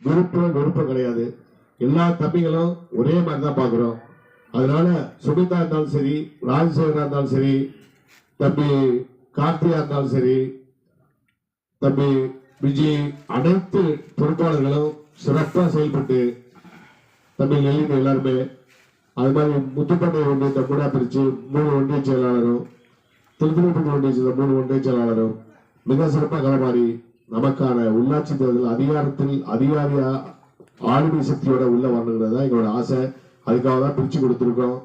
விருப்பம் கிடையாது. எல்லா தம்பிகளும் ஒரே மாதிரி தான் பாக்குறோம். அதனால சுமிதா இருந்தாலும் சரி, ராஜசேகரா இருந்தாலும் சரி, தம்பி கார்த்தியா இருந்தாலும் சரி, தம்பி விஜய், அனைத்து பொறுப்பாளர்களும் சிறப்பா செயல்பட்டு தம்பி நெல்லின் எல்லாருமே அது மாதிரி முத்துப்பட்டை ஒன்றியத்தை கூட பிரிச்சு 3 ஒன்றிய செயலாளரும், திருத்துறைப்பூண்டி ஒன்றிய 3 ஒன்றிய செயலாளரும் மிக சிறப்பாக களமாறி நமக்கான உள்ளாட்சி தேர்தல் அதிகாரியா ஆளுமை சக்தியோட உள்ள வரணுங்கிறதா எங்களோட ஆசை. அதுக்காக தான் பிரிச்சு கொடுத்துருக்கோம்.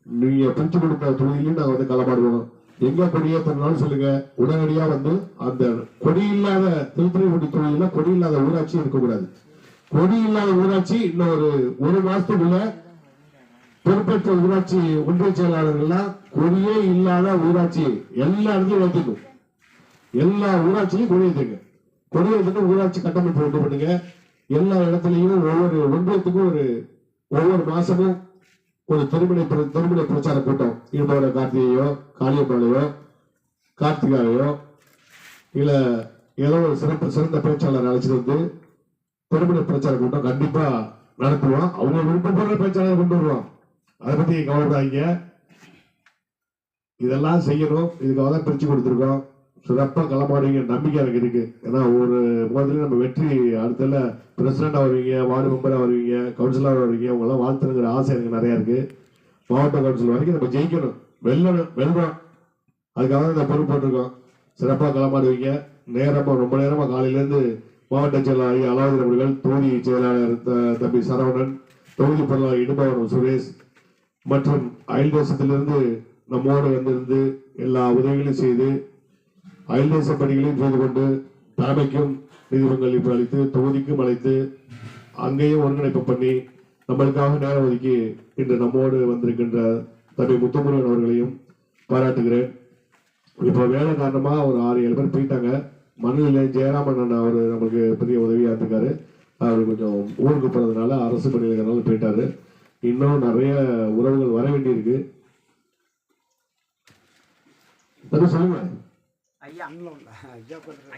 நீங்க பிரிச்சு கொடுத்த தொகுதியிலையும் நாங்க வந்து களமாடுவோம். எங்க கொடியேற்றினாலும் சொல்லுங்க, உடனடியா வந்து அந்த கொடி இல்லாத திருத்துறைப்பூண்டி தொகுதியில கொடி இல்லாத ஊராட்சி இருக்கக்கூடாது. கொடி இல்லாத ஊராட்சி இன்னும் ஒரு மாசத்துக்குள்ள பொறுப்பேற்ற ஊராட்சி ஒன்றிய செயலாளர்கள்லாம் கொடியே இல்லாத ஊராட்சி எல்லா இடத்துலையும் வைக்கணும். எல்லா ஊராட்சியும் கொடியேற்றுங்க. கொடியேற்று ஊராட்சி கட்டமைப்பு உண்டு பண்ணுங்க. எல்லா இடத்துலையும் ஒவ்வொரு ஒன்றியத்துக்கும் ஒவ்வொரு மாசமும் ஒரு திருமண பிரச்சார கூட்டம் ஈடுபட கார்த்திகையோ காளியம்மாளையோ கார்த்திகாவையோ இல்ல ஏதோ ஒரு சிறந்த பேச்சாளர் அழைச்சிட்டு வந்து திருமண பிரச்சார கூட்டம் கண்டிப்பா நடத்துவோம். அவங்க விருப்பப்படுற பேச்சாளர் கொண்டு வருவோம். அதை பத்தி கவலைப்படாதீங்க. இதெல்லாம் செய்யணும். இதுக்காக தான் பிரிச்சு கொடுத்துருக்கோம். சிறப்பா களமாடுவீங்க நம்பிக்கை எனக்கு இருக்கு. ஏன்னா ஒரு முதல்ல நம்ம வெற்றி அடுத்தல பிரசிடண்டா வருவீங்க, வார்டு மெம்பரா வருவீங்க, கவுன்சிலரா வருவீங்க. உங்களாம் வாழ்த்துங்கிற ஆசை எனக்கு நிறைய இருக்கு. மாவட்ட கவுன்சில் வரைக்கும் நம்ம ஜெயிக்கணும், வெல்றோம். அதுக்காக தான் இந்த பொறுப்பு போட்டிருக்கோம். சிறப்பா களமாடுவீங்க. ரொம்ப நேரமா காலையில இருந்து மாவட்ட செயலாளர் அலாவுதீன் அவர்கள், தொகுதி செயலாளர் தம்பி சரவணன், தொகுதி பொருளாளர் இடும்பவனம் சுரேஷ் மற்றும் அயல் தேசத்திலிருந்து நம்மோடு வந்திருந்து எல்லா உதவிகளையும் செய்து அயல் தேச பணிகளையும் செய்து கொண்டு தலைமைக்கும் நிதி பங்களிப்பு அளித்து தொகுதிக்கும் அழைத்து அங்கேயும் ஒருங்கிணைப்பு பண்ணி நம்மளுக்காக நேரம் ஒதுக்கி இன்று நம்மோடு வந்திருக்கின்ற தம்பி முத்துமுருகன் அவர்களையும் பாராட்டுகிறேன். இப்போ வேலை காரணமா ஒரு 6-7 பேர் போயிட்டாங்க. மண்ணில ஜெயராமன் அவர் நமக்கு பெரிய உதவியா இருக்காரு. அவர் கொஞ்சம் ஊருக்கு போறதுனால அரசு பணியில போயிட்டாரு. இன்னும் நிறைய உறவுகள் வர வேண்டியிருக்கு. சொல்லுங்க ஐயா.